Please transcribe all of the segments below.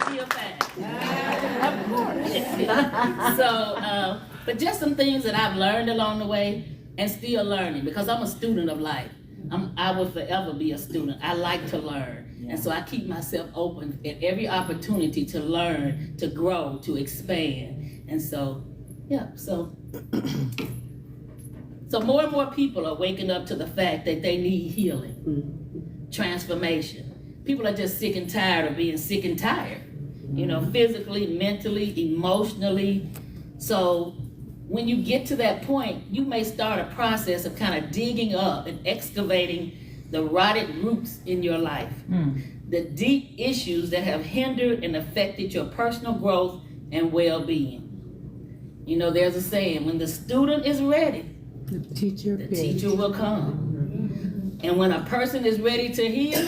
Feel fine. Of course. So, but just some things that I've learned along the way and still learning, because I'm a student of life. I will forever be a student. I like to learn. And so I keep myself open at every opportunity to learn, to grow, to expand. And so, yeah, so more and more people are waking up to the fact that they need healing, transformation. People are just sick and tired of being sick and tired, you know, physically, mentally, emotionally. So when you get to that point, you may start a process of kind of digging up and excavating the rotted roots in your life, the deep issues that have hindered and affected your personal growth and well-being. You know, there's a saying, when the student is ready, the teacher will come. And when a person is ready to heal,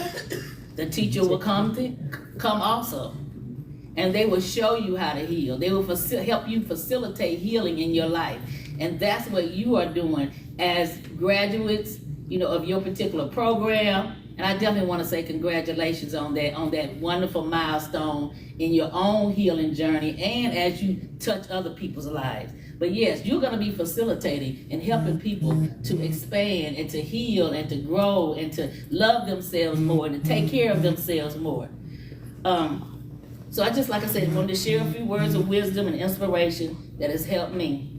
the teacher will come also. And they will show you how to heal. They will help you facilitate healing in your life. And that's what you are doing as graduates, you know, of your particular program. And I definitely want to say congratulations on that wonderful milestone in your own healing journey and as you touch other people's lives. But yes, you're going to be facilitating and helping people to expand and to heal and to grow and to love themselves more and to take care of themselves more. So I just, like I said, wanted to share a few words of wisdom and inspiration that has helped me.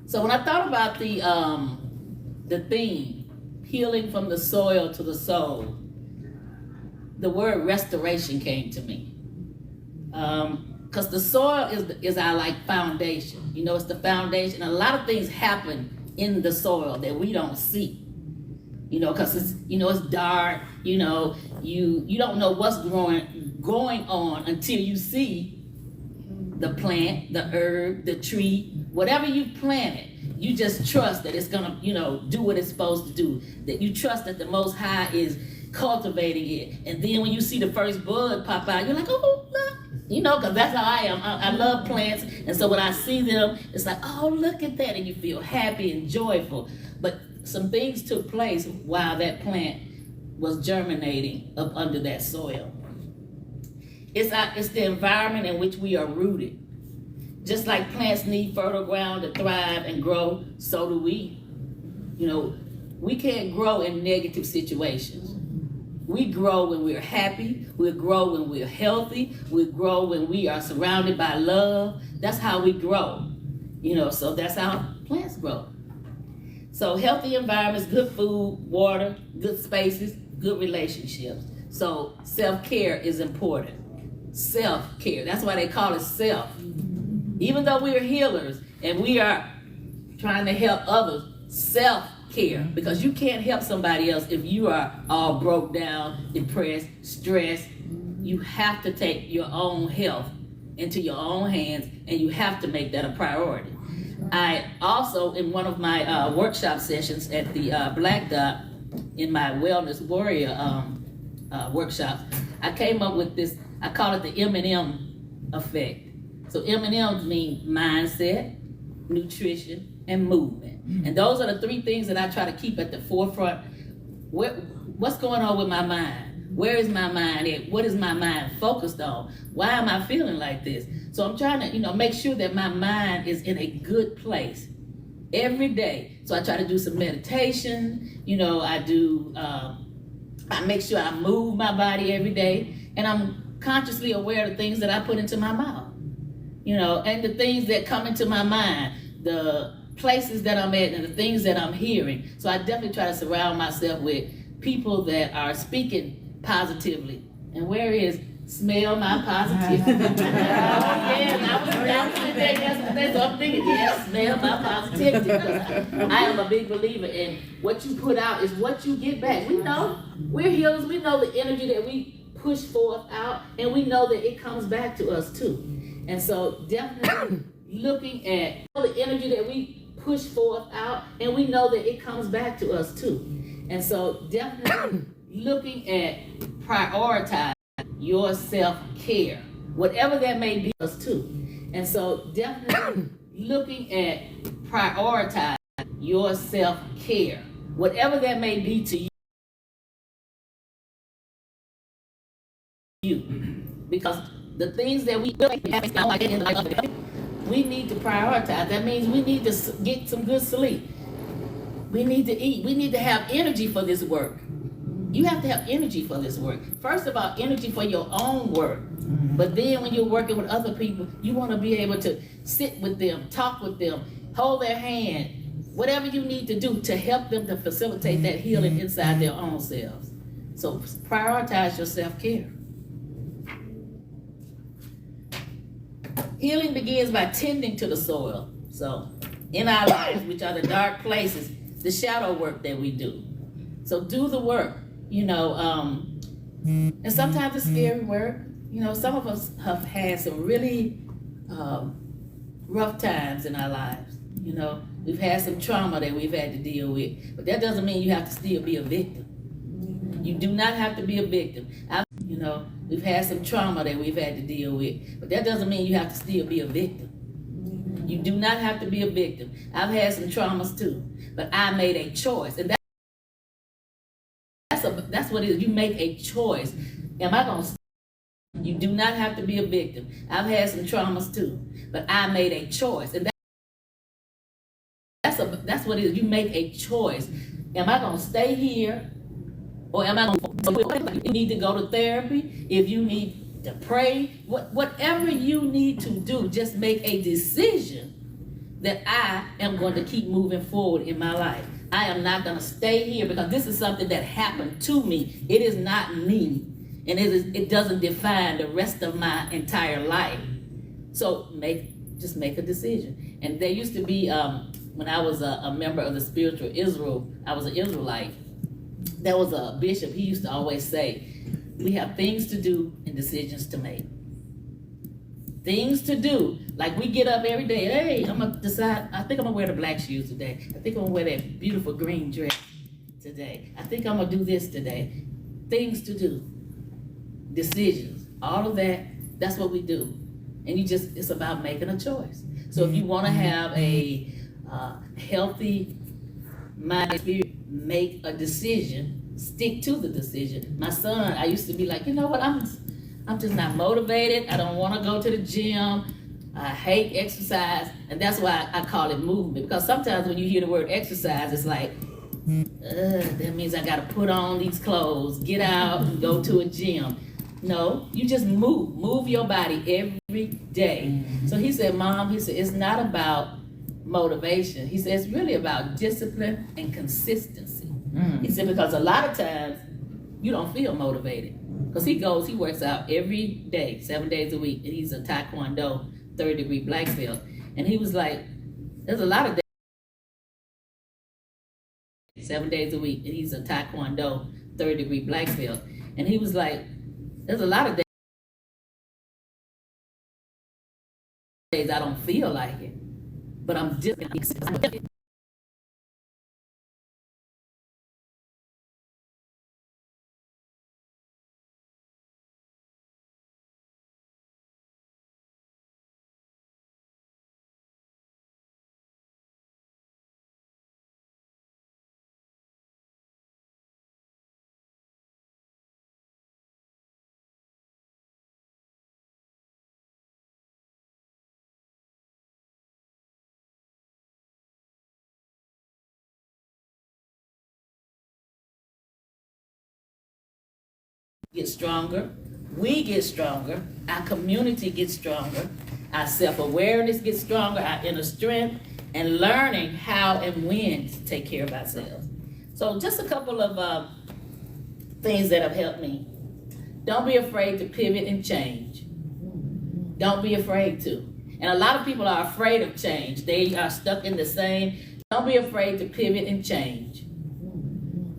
So when I thought about the theme, healing from the soil to the soul, the word restoration came to me. Because the soil is our like foundation. You know, it's the foundation. A lot of things happen in the soil that we don't see. You know, because it's dark. You know, you don't know what's going on until you see the plant, the herb, the tree, whatever you planted. You just trust that it's gonna, do what it's supposed to do. That you trust that the Most High is cultivating it. And then when you see the first bud pop out, you're like, oh, look. Because that's how I am. I love plants. And so when I see them, it's like, oh, look at that. And you feel happy and joyful. But some things took place while that plant was germinating up under that soil. It's the environment in which we are rooted. Just like plants need fertile ground to thrive and grow, so do we. We can't grow in negative situations. We grow when we're happy. We grow when we're healthy. We grow when we are surrounded by love. That's how we grow. So that's how plants grow. So healthy environments, good food, water, good spaces, good relationships. So self-care is important. Self-care. That's why they call it self. Even though we are healers and we are trying to help others, self-care. Because you can't help somebody else if you are all broke down, depressed, stressed. You have to take your own health into your own hands, and you have to make that a priority. I also, in one of my workshop sessions at the Black Dot, in my Wellness Warrior workshops, I came up with this. I call it the M&M effect. So M&Ms mean mindset, nutrition, and movement. And those are the three things that I try to keep at the forefront. What's going on with my mind? Where is my mind at? What is my mind focused on? Why am I feeling like this? So I'm trying to, make sure that my mind is in a good place every day. So I try to do some meditation. I make sure I move my body every day, and I'm consciously aware of the things that I put into my mouth. And the things that come into my mind, the places that I'm at and the things that I'm hearing. So I definitely try to surround myself with people that are speaking positively. And where is smell my positivity? I was down there yesterday, so I'm thinking, smell my positivity. I am a big believer in what you put out is what you get back. We know, we're healers, we know the energy that we push forth out, and we know that it comes back to us too. And so definitely looking at the energy that we push forth out, and we know that it comes back to us too. And so definitely looking at prioritize your self-care, whatever that may be, us too. And so definitely looking at prioritize your self-care, whatever that may be to you. because the things that we we need to prioritize. That means we need to get some good sleep. We need to eat. We need to have energy for this work. You have to have energy for this work. First of all, energy for your own work. But then when you're working with other people, you want to be able to sit with them, talk with them, hold their hand, whatever you need to do to help them to facilitate that healing inside their own selves. So prioritize your self-care. Healing begins by tending to the soil. So in our lives, which are the dark places, the shadow work that we do. So do the work, you know, and sometimes it's scary work. You know, some of us have had some really rough times in our lives. You know, we've had some trauma that we've had to deal with, but that doesn't mean you have to still be a victim. You do not have to be a victim. You know, we've had some trauma that we've had to deal with, but that doesn't mean you have to still be a victim. You do not have to be a victim. I've had some traumas too, but I made a choice, and that's what it is. You make a choice. Am I gonna? You do not have to be a victim. I've had some traumas too, but I made a choice, and that's what it is. You make a choice. Am I gonna stay here, or am I gonna? You need to go to therapy. If you need to pray, whatever you need to do, just make a decision that I am going to keep moving forward in my life. I am not going to stay here because this is something that happened to me. It is not me, and it doesn't define the rest of my entire life. So just make a decision. And there used to be, when I was a member of the spiritual Israel, I was an Israelite. There was a bishop, he used to always say, we have things to do and decisions to make. Things to do, like we get up every day, hey, I'm gonna decide, I think I'm gonna wear the black shoes today. I think I'm gonna wear that beautiful green dress today. I think I'm gonna do this today. Things to do, decisions, all of that, that's what we do. And it's about making a choice. So if you wanna have a healthy mind, spirit, make a decision, stick to the decision. My son, I used to be like, you know what, I'm just not motivated. I don't want to go to the gym. I hate exercise. And that's why I call it movement. Because sometimes when you hear the word exercise, it's like, that means I got to put on these clothes, get out and go to a gym. No, you just move your body every day. So he said, Mom, it's not about motivation. He said, it's really about discipline and consistency. He said, because a lot of times you don't feel motivated. Because he works out every day, 7 days a week, and he's a Taekwondo 3rd-degree black belt. And he was like, there's a lot of days, 7 days a week, and he's a Taekwondo 3rd-degree black belt. And he was like, there's a lot of days I don't feel like it, but I'm disciplined. Get stronger, we get stronger, our community gets stronger, our self-awareness gets stronger, our inner strength, and learning how and when to take care of ourselves. So just a couple of things that have helped me. Don't be afraid to pivot and change. Don't be afraid to. And a lot of people are afraid of change. They are stuck in the same. Don't be afraid to pivot and change.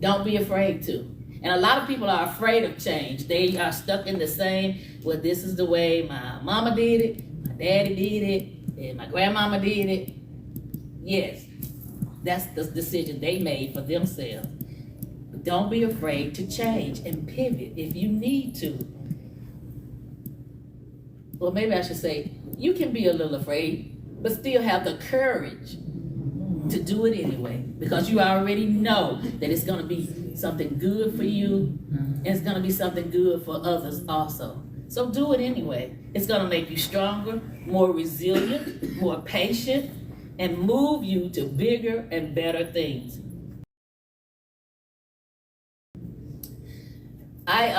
Don't be afraid to. And a lot of people are afraid of change. They are stuck in the same, well, this is the way my mama did it, my daddy did it, and my grandmama did it. Yes, that's the decision they made for themselves. But don't be afraid to change and pivot if you need to. Well, maybe I should say, you can be a little afraid, but still have the courage to do it anyway, because you already know that it's going to be something good for you, and it's going to be something good for others also. So do it anyway. It's gonna make you stronger, more resilient, more patient, and move you to bigger and better things. I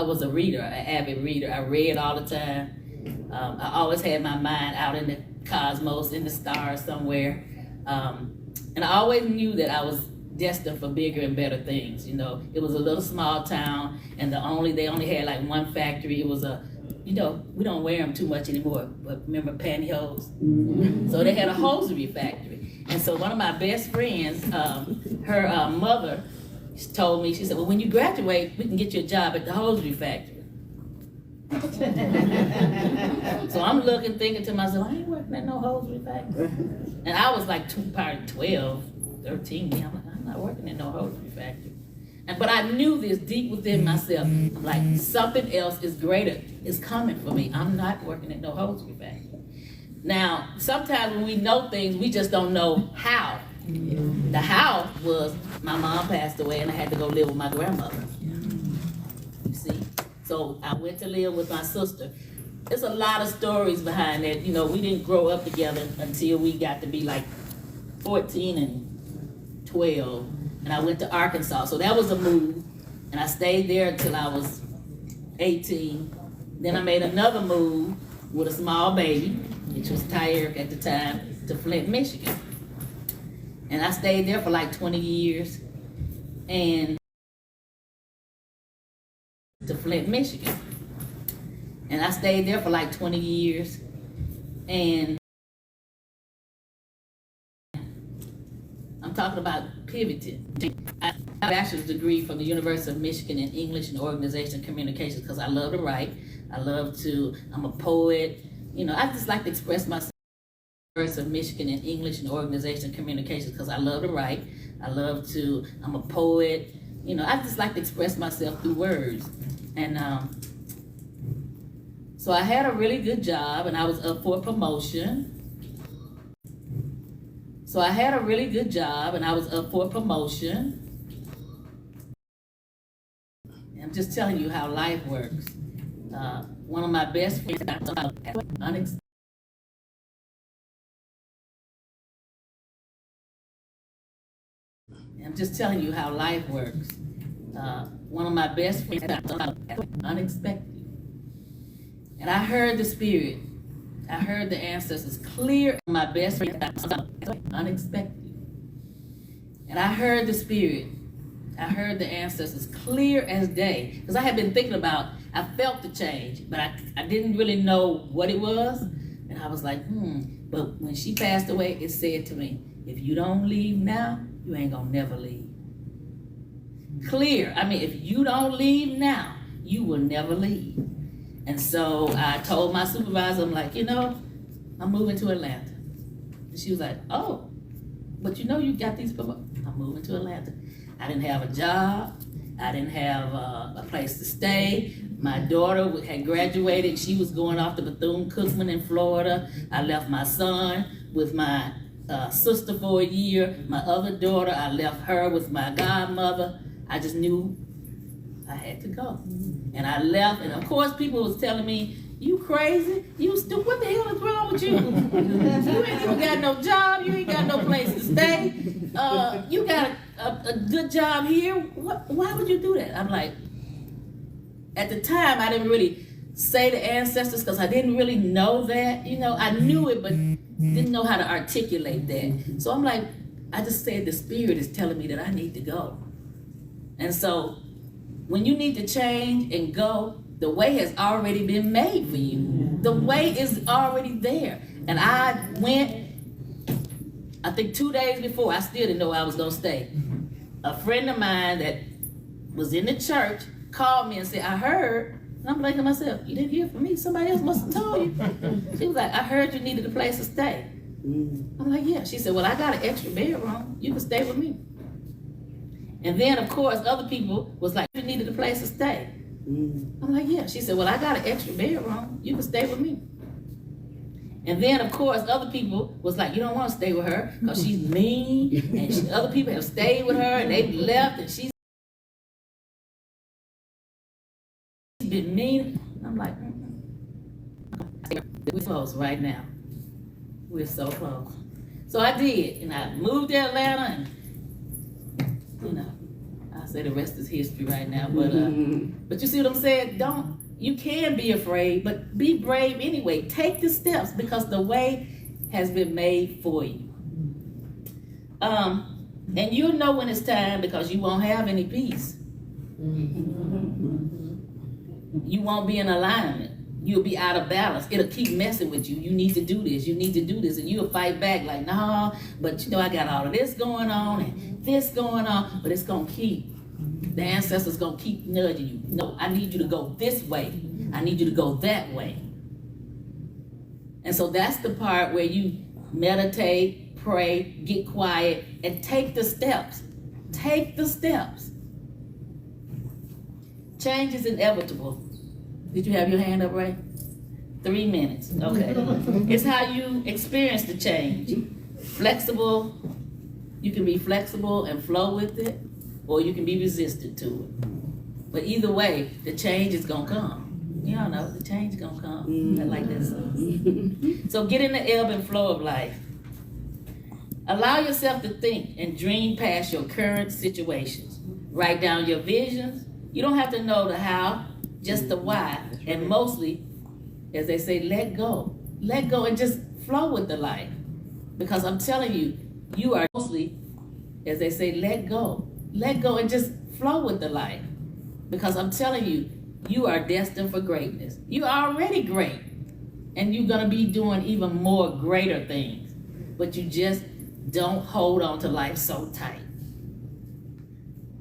was a reader, an avid reader. I read all the time. I always had my mind out in the cosmos, in the stars somewhere. And I always knew that I was destined for bigger and better things. You know, it was a little small town, and they only had like one factory. It was we don't wear them too much anymore, but remember pantyhose? Mm-hmm. So they had a hosiery factory. And so one of my best friends, her mother told me, she said, well, when you graduate, we can get you a job at the hosiery factory. So I'm thinking to myself, I ain't working at no hosiery factory. And I was like probably 12, 13. I'm like, I'm not working at no hosiery factory. But I knew this deep within myself. I'm like, something else is greater is coming for me. I'm not working at no hosiery factory. Now, sometimes when we know things, we just don't know how. The how was my mom passed away and I had to go live with my grandmother. You see? So I went to live with my sister. There's a lot of stories behind that. You know, we didn't grow up together until we got to be like 14 and 12. And I went to Arkansas. So that was a move. And I stayed there until I was 18. Then I made another move with a small baby, which was Tyre at the time, to Flint, Michigan. And I stayed there for like 20 years. And to Flint, Michigan. And I stayed there for like 20 years. And I'm talking about pivoting. I have a bachelor's degree from the University of Michigan in English and Organization Communications because I love to write. I'm a poet. You know, I just like to express myself. University of Michigan in English and Organization Communications because I love to write. I'm a poet. You know, I just like to express myself through words. And so I had a really good job and I was up for a promotion. I'm just telling you how life works. One of my best friends unexpected. I'm just telling you how life works. One of my best friends unexpected. And I heard the spirit. I heard the ancestors clear. My best friend unexpected. And I heard the spirit. I heard the ancestors clear as day. Because I had been thinking about, I felt the change, but I didn't really know what it was. And I was like, But when she passed away, it said to me, if you don't leave now, you ain't gonna never leave. Clear. I mean, if you don't leave now, you will never leave. And so I told my supervisor, I'm like, I'm moving to Atlanta. And she was like, oh, but you got these people. I'm moving to Atlanta. I didn't have a job. I didn't have a place to stay. My daughter had graduated. She was going off to Bethune-Cookman in Florida. I left my son with my sister for a year. My other daughter, I left her with my godmother. I just knew I had to go. And I left, and of course people was telling me, you crazy? You stupid, what the hell is wrong with you? You ain't even got no job, you ain't got no place to stay. You got a good job here. Why would you do that? I'm like, at the time I didn't really say the ancestors because I didn't really know that. I knew it, but didn't know how to articulate that. So I'm like, I just said the spirit is telling me that I need to go. And so when you need to change and go, the way has already been made for you. The way is already there. And I went, I think 2 days before, I still didn't know I was gonna stay. A friend of mine that was in the church called me and said, I heard. And I'm like to myself, you didn't hear from me? Somebody else must have told you. She was like, I heard you needed a place to stay. I'm like, yeah. She said, well, I got an extra bedroom. You can stay with me. And then, of course, other people was like, you needed a place to stay. I'm like, yeah. She said, well, I got an extra bedroom. You can stay with me. And then, of course, other people was like, you don't want to stay with her because she's mean. And other people have stayed with her and they left and she's been mean. I'm like, we're close right now. We're so close. So I did, and I moved to Atlanta, and I say the rest is history right now. But you see what I'm saying? You can be afraid, but be brave anyway. Take the steps because the way has been made for you. And you'll know when it's time because you won't have any peace. You won't be in alignment. You'll be out of balance. It'll keep messing with you. You need to do this. You need to do this. And you'll fight back like, no, but I got all of this going on and this going on. But it's going to keep. The ancestors going to keep nudging you. No, I need you to go this way. I need you to go that way. And so that's the part where you meditate, pray, get quiet, and take the steps. Take the steps. Change is inevitable. Did you have your hand up, Ray? 3 minutes, okay. It's how you experience the change. Flexible, you can be flexible and flow with it, or you can be resistant to it. But either way, the change is gonna come. Y'all know, the change is gonna come. I like that song. So get in the ebb and flow of life. Allow yourself to think and dream past your current situations. Write down your visions. You don't have to know the how, just the why, and mostly, as they say, let go. Let go and just flow with the life. Because I'm telling you, you are mostly, as they say, let go. Let go and just flow with the life. Because I'm telling you, you are destined for greatness. You are already great. And you're gonna be doing even more greater things. But you just don't hold on to life so tight.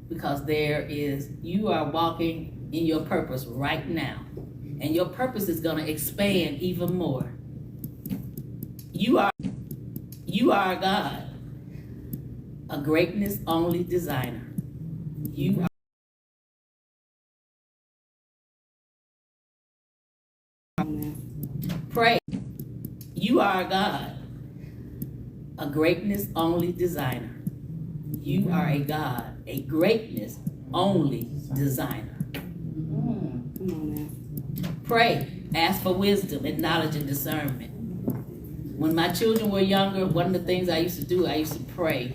Because you are walking in your purpose right now. And your purpose is gonna expand even more. You are God, a greatness only designer. You are Pray. You are God, a greatness only designer. You are a God, a greatness only designer. Pray, ask for wisdom and knowledge and discernment. When my children were younger, one of the things I used to do, I used to pray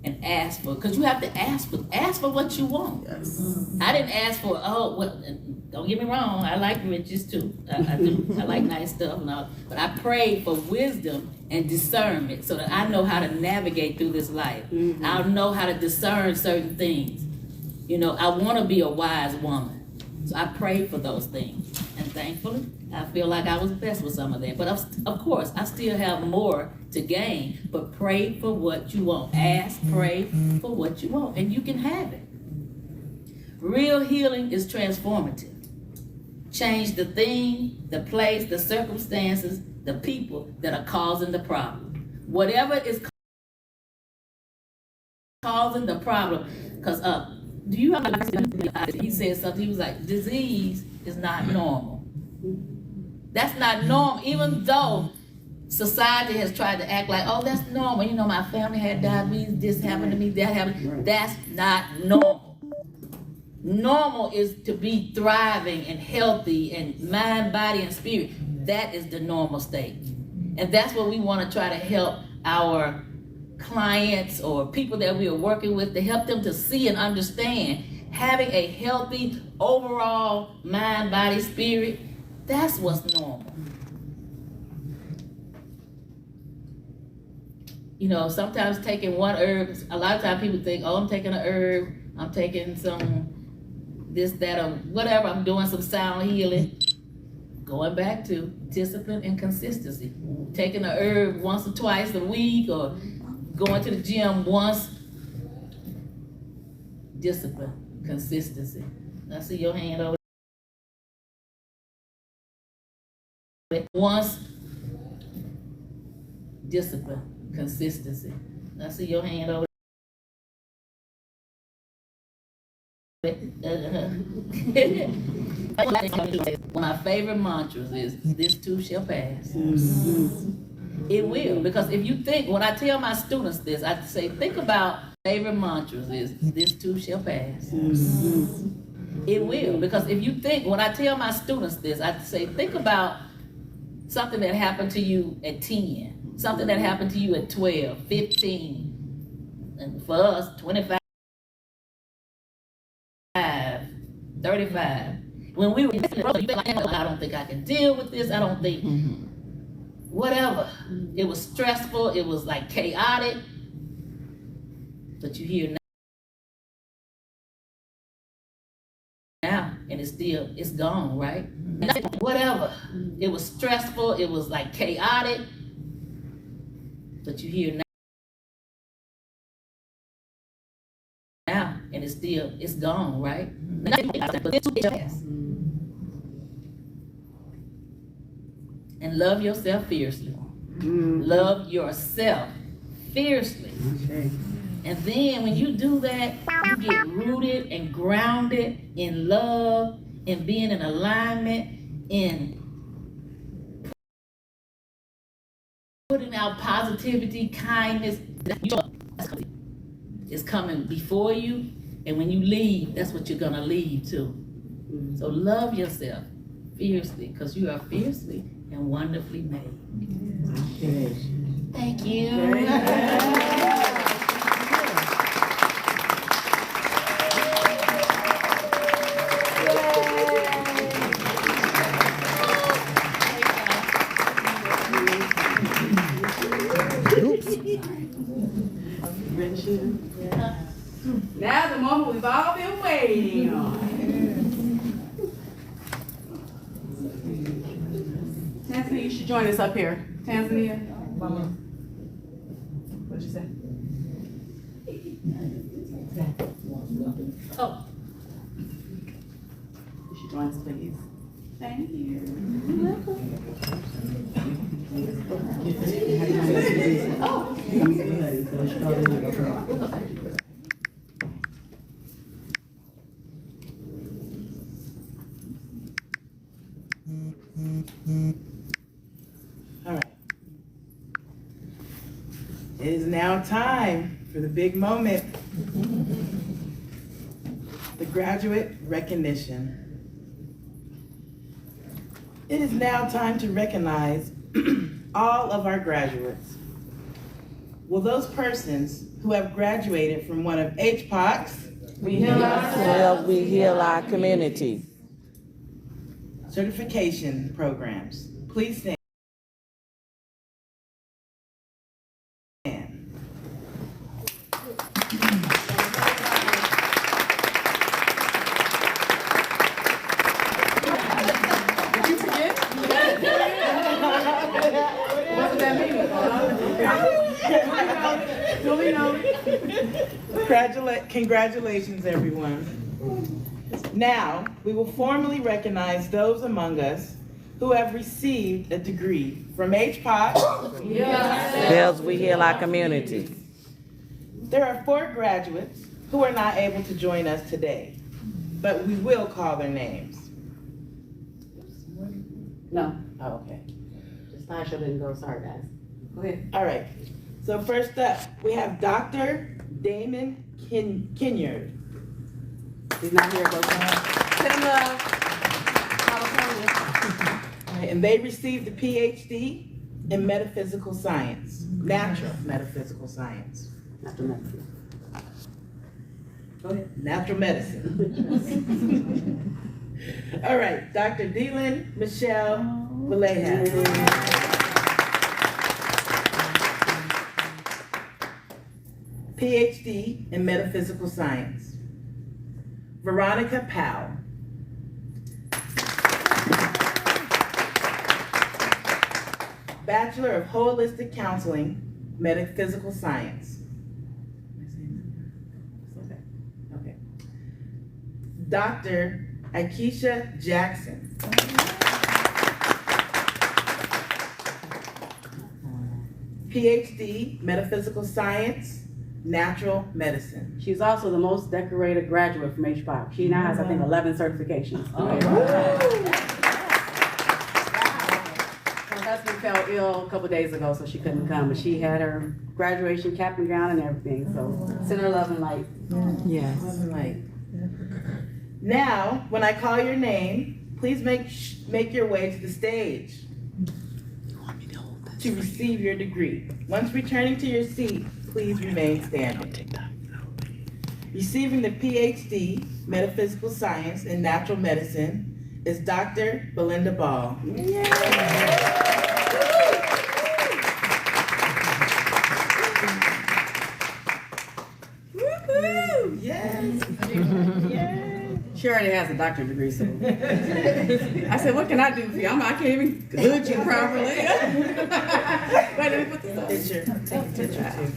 and ask for, because you have to ask for what you want. Yes. I didn't ask for, don't get me wrong, I like riches too. I do. I like nice stuff and all. But I prayed for wisdom and discernment so that I know how to navigate through this life. Mm-hmm. I'll know how to discern certain things. I want to be a wise woman. So I prayed for those things. And thankfully, I feel like I was blessed with some of that. But of course, I still have more to gain. But pray for what you want. Ask, pray for what you want. And you can have it. Real healing is transformative. Change the thing, the place, the circumstances, the people that are causing the problem. Whatever is causing the problem, because do you have he said something, he was like, disease is not normal. That's not normal, even though society has tried to act like, oh, that's normal. My family had diabetes, this happened to me, that happened. That's not normal. Normal is to be thriving and healthy and mind, body, and spirit. That is the normal state. And that's what we want to try to help our clients or people that we are working with, to help them to see and understand. Having a healthy overall mind, body, spirit, that's what's normal. Sometimes taking one herb, a lot of times people think, oh, I'm taking an herb, I'm taking some this, that, or whatever, I'm doing some sound healing. Going back to discipline and consistency. Taking a herb once or twice a week, or going to the gym once. Discipline, consistency. I see your hand over there. Once. Discipline, consistency. I see your hand over there. One of my favorite mantras is, this too shall pass. Mm-hmm. It will, because if you think, when I tell my students this, I say, think about favorite mantras is, this too shall pass. Mm-hmm. It will, because if you think, when I tell my students this, I say, think about something that happened to you at 10, something that happened to you at 12, 15, and for us, 25, 35. When we were, you feel like, I don't think I can deal with this, I don't think, whatever. It was stressful, it was like chaotic, but you hear now, and it's gone, right? Whatever. It was stressful, it was like chaotic, but you hear now, and it's gone, right? But it's too fast. And love yourself fiercely. Love yourself fiercely. And then when you do that, you get rooted and grounded in love, in being in alignment, in putting out positivity, kindness. It's coming before you, and when you leave, that's what you're gonna leave to. So love yourself fiercely, because you are fiercely and wonderfully made. Thank you. Now the moment we've all been waiting on. Tanzania, you should join us up here. Tanzania. What'd you say? Oh. You should join us, please. Thank you. All right. It is now time for the big moment, the graduate recognition. It is now time to recognize all of our graduates. Will those persons who have graduated from one of HPOC's We heal ourselves, we heal our community. certification programs, please stand. Did you forget? What does that mean? Duly noted. Congratulations, everyone. Now, we will formally recognize those among us who have received a degree from HPOC. Ourselves, we heal our community. There are 4 graduates who are not able to join us today, but we will call their names. No. Oh, okay. Just Tasha didn't go. Sorry, guys. Go ahead. All right. So first up, we have Dr. Damon Kinyard. He's not here, but send him love. California. All right, and they received a PhD in metaphysical science, natural metaphysical science. Natural medicine. Go ahead. Natural medicine. All right, Dr. Dylan Michelle Villejas. PhD in metaphysical science. Veronica Powell. Bachelor of Holistic Counseling, Metaphysical Science. Okay. Dr. Akeisha Jackson. PhD, Metaphysical Science, Natural Medicine. She's also the most decorated graduate from HPOC. She now has, I think, 11 certifications. Her husband fell ill a couple days ago, so she couldn't come, but she had her graduation cap and gown and everything, so send her love and light. Yes. Wasn't like. Now, when I call your name, please make your way to the stage to receive your degree. Once returning to your seat, please remain standing. Receiving the PhD, Metaphysical Science in Natural Medicine, is Dr. Belinda Ball. Woo-hoo! Yes. Yes. She already has a doctorate degree, so. I said, what can I do for you? I can't even hood you properly. Wait, let me put this on. Picture. Take a picture too.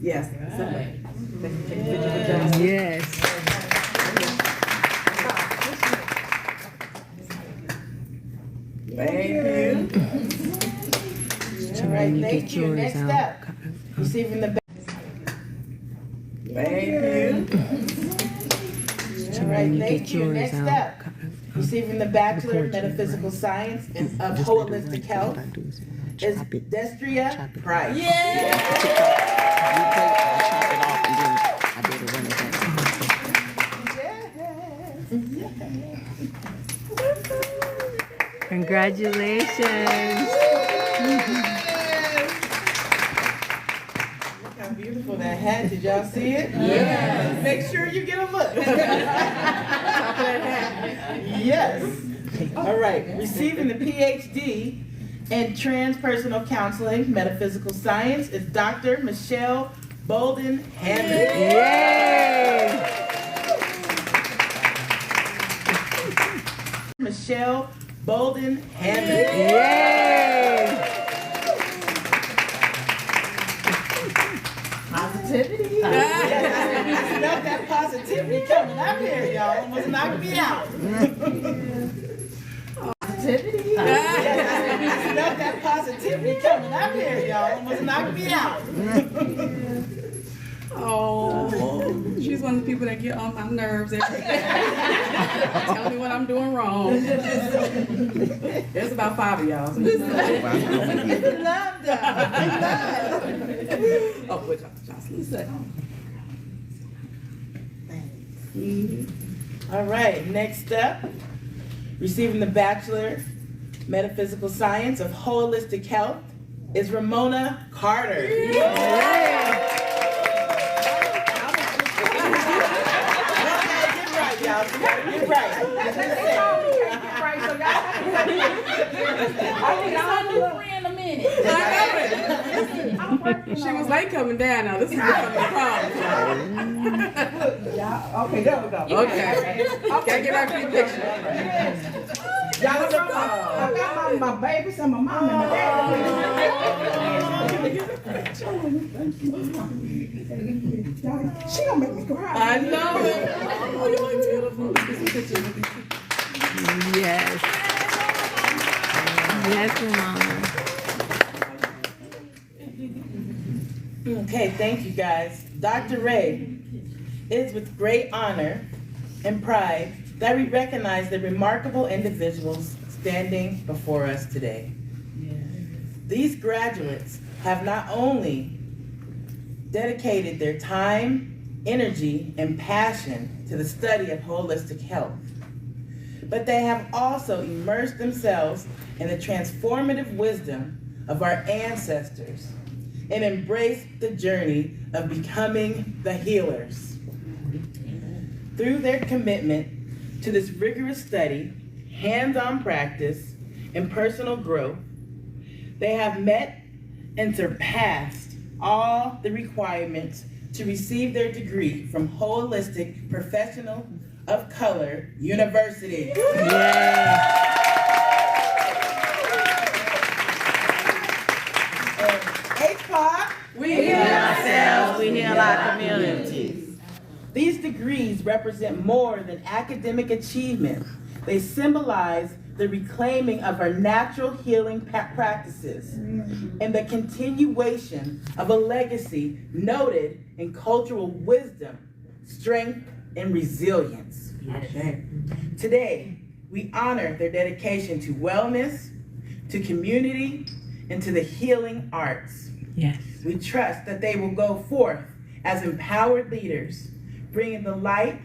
Yes. Take a picture with Johnson. Yes. Thank you. All right, thank you. Next up, receiving the. Thank you. All right, thank you. Next up, receiving the Bachelor of Metaphysical Science of Holistic Health is Destria Price. Congratulations. Look how beautiful that hat. Did y'all see it? Yes. Make sure you get a look. Yes. All right. Receiving the PhD in Transpersonal Counseling, Metaphysical Science is Dr. Michelle Bolden Hammond. Yay! Michelle Bolden Hammond. Yay! Positivity. Yes. Smell that positivity coming out here, y'all. Almost knocked me out. Positivity. Yes. Smell that positivity coming out here, y'all. Almost knocked me out. Oh, she's one of the people that get on my nerves every day. Tell me what I'm doing wrong. There's about 5 of y'all. So Love that. oh, which Jocelyn? All right, next up, receiving the Bachelor Metaphysical Science of Holistic Health is Ramona Carter. Get right. She was late coming down now. This is becoming a problem. Okay, there we go. Okay. Gotta get back to the picture. Y'all I got my babies and my mom and my dad. She gonna make me cry. I know it. Oh, you look beautiful. Yes. Yes, Mama. Okay, thank you guys. Dr. Ray, it is with great honor and pride that we recognize the remarkable individuals standing before us today. These graduates have not only dedicated their time, energy, and passion to the study of holistic health, but they have also immersed themselves in the transformative wisdom of our ancestors and embraced the journey of becoming the healers. Through their commitment to this rigorous study, hands-on practice, and personal growth, they have met and surpassed all the requirements to receive their degree from Holistic Professional of Color University. Yay! HPOC, We heal ourselves, we heal our communities. These degrees represent more than academic achievement. They symbolize the reclaiming of our natural healing practices and the continuation of a legacy noted in cultural wisdom, strength, and resilience. Today, we honor their dedication to wellness, to community, and to the healing arts. Yes. We trust that they will go forth as empowered leaders, bringing the light